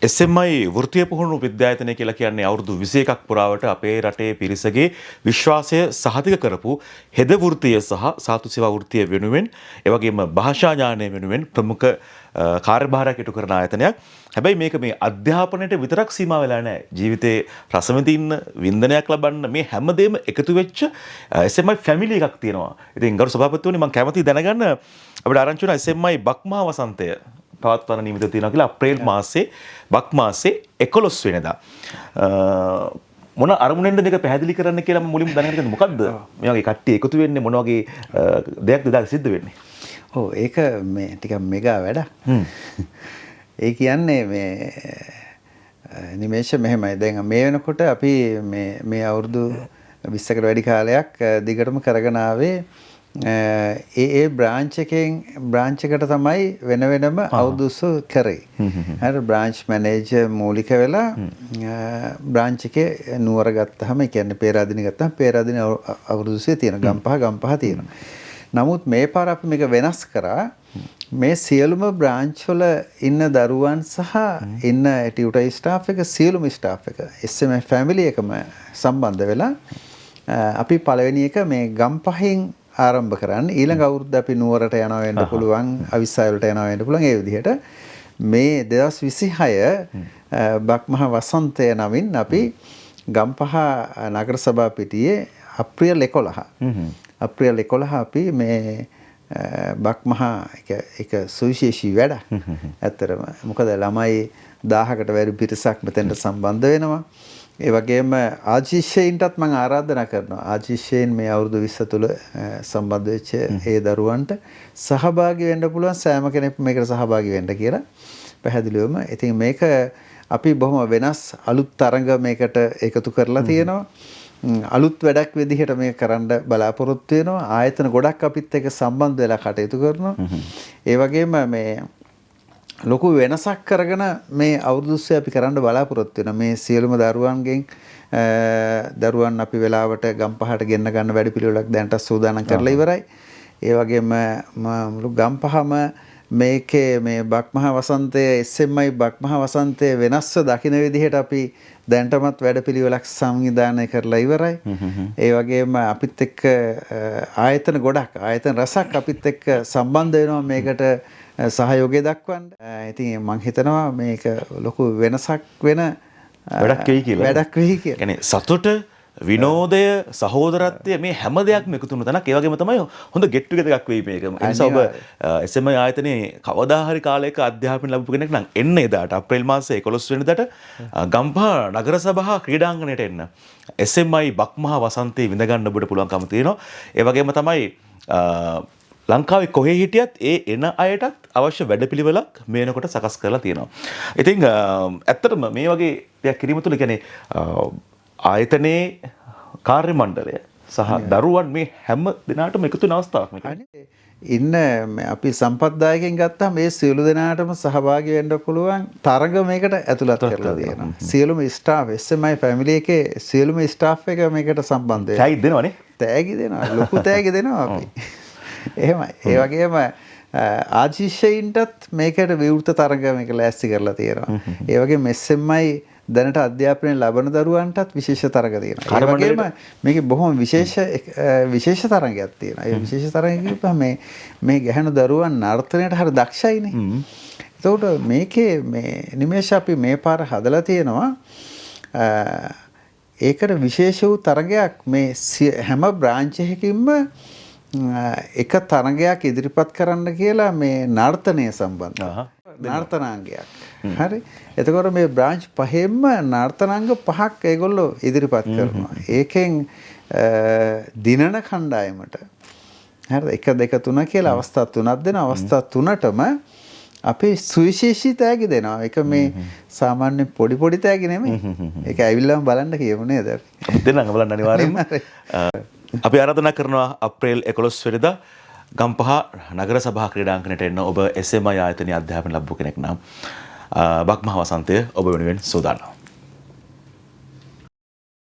SMI වෘත්තීය පුහුණු විද්‍යායතනය කියලා කියන්නේ අවුරුදු 21ක් පුරාවට අපේ රටේ පිරිසගේ විශ්වාසය සහතික කරපු හෙද වෘත්තීය සහ සාතු සේවා වෘත්තීය වෙනුවෙන් ඒ වගේම භාෂා ඥානය වෙනුවෙන් ප්‍රමුඛ කාර්යභාරයක් ඉටු කරන ආයතනයක්. හැබැයි මේක මේ අධ්‍යාපනයට විතරක් සීමා වෙලා නැහැ. ජීවිතේ රස විඳින්න වින්දනයක් ලබන්න මේ හැමදේම එකතු වෙච්ච SMI ෆැමිලි එකක් තියෙනවා. ඉතින් ගරු සභාපතිතුමනි මම කැමතියි දැනගන්න අපිට ආරංචි වුණා SMI බක්මහා වසන්තය පවත්වන නිමිති තියෙනවා කියලා අප්‍රේල් මාසේ බක් මාසේ 11 වෙනිදා. මොන අරමුණෙන්ද මේක පැහැදිලි කරන්න කියලා මම මුලින්ම දැනගන්න ඕනේ. මොකද්ද මේ වගේ කට්ටිය එකතු වෙන්නේ මොන වගේ දෙයක්ද දාලා සිද්ධ වෙන්නේ? ඔව් ඒක මේ ටිකක් මෙගා වැඩක්. ඒ කියන්නේ මේ නිමේෂ මෙහෙමයි. දැන් මේ වෙනකොට අපි මේ අවුරුදු 20කට වැඩි කාලයක් දිගටම කරගෙන ආවේ ඒ බ්‍රාන්ච් එකට තමයි වෙන වෙනම අවුරුදු කරේ. හරි බ්‍රාන්ච් මැනේජර් මූලික වෙලා බ්‍රාන්ච් එකේ නුවර ගත්තාම ඒ කියන්නේ පේරාදෙණි ගත්තාම පේරාදෙණි අවුරුදු 20 තියෙනවා. ගම්පහ තියෙනවා. නමුත් මේ පාර අපි මේක වෙනස් කරා. මේ සියලුම බ්‍රාන්ච් වල ඉන්න දරුවන් සහ ඉන්න ටියුටර් ස්ටාෆ් එක සියලුම ස්ටාෆ් එක SMI ෆැමිලි එකම සම්බන්ධ වෙලා අපි පළවෙනි එක මේ ගම්පහෙන් ආරම්භ කරන්නේ. ඊළඟ අවුරුද්ද අපි නුවරට යනවා වෙන්න පුළුවන්, අවිස්සාය වලට යනවා වෙන්න පුළුවන්. ඒ විදිහට මේ 2026 බක්මහා වසන්තය නමින් අපි ගම්පහ නගර සභා පිටියේ අප්‍රේල් 11 අපි මේ බක්මහා එක සුවිශේෂී වැඩක්. ඇත්තටම මොකද ළමයි 1000කට වැඩි පිරිසක් මෙතෙන්ට සම්බන්ධ වෙනවා. ඒ වගේම ආජීෂයන්ටත් මම ආරාධනා කරනවා. ආජීෂයන් මේ අවුරුදු 20 තුල සම්බන්ධ වෙච්ච ඒ දරුවන්ට සහභාගී වෙන්න පුළුවන් සෑම කෙනෙක් මේකට සහභාගී වෙන්න කියලා පැහැදිලිවම. ඉතින් මේක අපි බොහොම වෙනස් අලුත් තරඟ මේකට එකතු කරලා තියෙනවා. අලුත් වැඩක් විදිහට මේක කරන්න බලාපොරොත්තු වෙනවා. ආයතන ගොඩක් අපිත් එක්ක සම්බන්ධ වෙලා කටයුතු කරනවා. ඒ වගේම මේ ලොකු වෙනසක් කරගෙන මේ අවුරුද්දේ අපි කරන්න බලාපොරොත්තු වෙනවා. මේ සියලුම දරුවන් අපි වෙලාවට ගම්පහට ගෙන්න ගන්න වැඩපිළිවෙලක් දැනට සූදානම් කරලා ඉවරයි. ඒ වගේම මුළු ගම්පහම මේකේ මේ බක්මහා වසන්තයේ SMI බක්මහා වසන්තයේ වෙනස්ව දකින්න විදිහට අපි දැනටමත් වැඩපිළිවෙලක් සංවිධානය කරලා ඉවරයි. ඒ වගේම අපිත් එක්ක ආයතන රසක් අපිත් එක්ක සම්බන්ධ වෙනවා මේකට සහයෝගය දක්වන්න. ඉතින් මම හිතනවා මේක ලොකු වෙනසක් වෙන වැඩක් වෙයි කියලා. يعني සතුට, විනෝදය, සහෝදරත්වය මේ හැම දෙයක්ම එකතු වෙන තැනක්. ඒ වගේම තමයි හොඳ get together එකක් වෙයි මේක. ඒ නිසා ඔබ SMI ආයතනයේ කවදා හරි කාලයක අධ්‍යාපන ලැබපු කෙනෙක් නම් එන්න එදාට අප්‍රේල් මාසයේ 11 වෙනිදාට ගම්පහ නගර සභා ක්‍රීඩාංගණයට එන්න. SMI බක්මහා වසන්තේ විඳ ගන්න ඔබට පුළුවන්කම තියෙනවා. ඒ වගේම තමයි ලංකාවේ කොහේ හිටියත් එන අයටත් අවශ්‍ය වැඩපිළිවෙලක් මේ වෙනකොට සකස් කරලා තියෙනවා. ඉතින් ඇත්තටම මේ වගේ දෙයක් කිරීම තුළ කියන්නේ ආයතනයේ කාර්ය මණ්ඩලය සහ දරුවන් මේ හැම දිනාටම එකතු වෙන අවස්ථාවක් මේක. ඉන්න අපි සම්පත්දායකෙන් ගත්තාම මේ සියලු දෙනාටම සහභාගී වෙන්න පුළුවන් තරඟ මේකට ඇතුළත් කරලා තියෙනවා. සියලුම ස්ටාෆ් SMI ෆැමිලි එකේ සියලුම ස්ටාෆ් එක මේකට සම්බන්ධ වෙනවා. තෑගි දෙනවනේ. තෑගි දෙනවා. ලොකු තෑගි දෙනවා අපි. එහෙමයි. ඒ වගේම ආජීෂයන්ටත් මේකට විවෘත තරඟ මේක ලෑස්ති කරලා තියෙනවා. ඒ වගේම SMI දැනට අධ්‍යාපනය ලබන දරුවන්ටත් විශේෂ තරඟ තියෙනවා. ඒ වගේම මේකේ බොහොම විශේෂ තරඟයක් තියෙනවා. ඒ විශේෂ තරඟ කියපුවා මේ ගැහැණු දරුවන් නර්තනයට හරි දක්ෂයිනේ. එතකොට මේකේ මේ නිමේෂ අපි මේ පාර හදලා තියෙනවා. ඒකට විශේෂ වූ තරඟයක් මේ හැම බ්‍රාන්ච් එකකින්ම එක තරඟයක් ඉදිරිපත් කරන්න කියලා මේ නර්තනය සම්බන්ධව නර්තනාංගයක්. හරි. එතකොට මේ බ්‍රාන්ච් පහෙන්ම නර්තනාංග 5ක් ඒගොල්ලෝ ඉදිරිපත් කරනවා. ඒකෙන් දිනන කණ්ඩායමට හරිද 1 2 3 කියලා අවස්ථා 3ක් දෙනවා. අවස්ථා 3ටම අපි සුවිශේෂී තෑගි දෙනවා. ඒක මේ සාමාන්‍ය පොඩි තෑගි නෙමෙයි. ඒක ඇවිල්ලාම බලන්න කියමු නේද? දෙන්නම් බලන්න අනිවාර්යෙන්ම. අපි ආරාධනා කරනවා අප්‍රේල් 11 වෙනිදා ගම්පහ නගර සභා ක්‍රීඩාංගණයට එන්න. ඔබ SMI ආයතනයේ අධ්‍යාපන ලැබපු කෙනෙක් නම් බක්මහා වසන්තය ඔබ වෙනුවෙන් සූදානම්.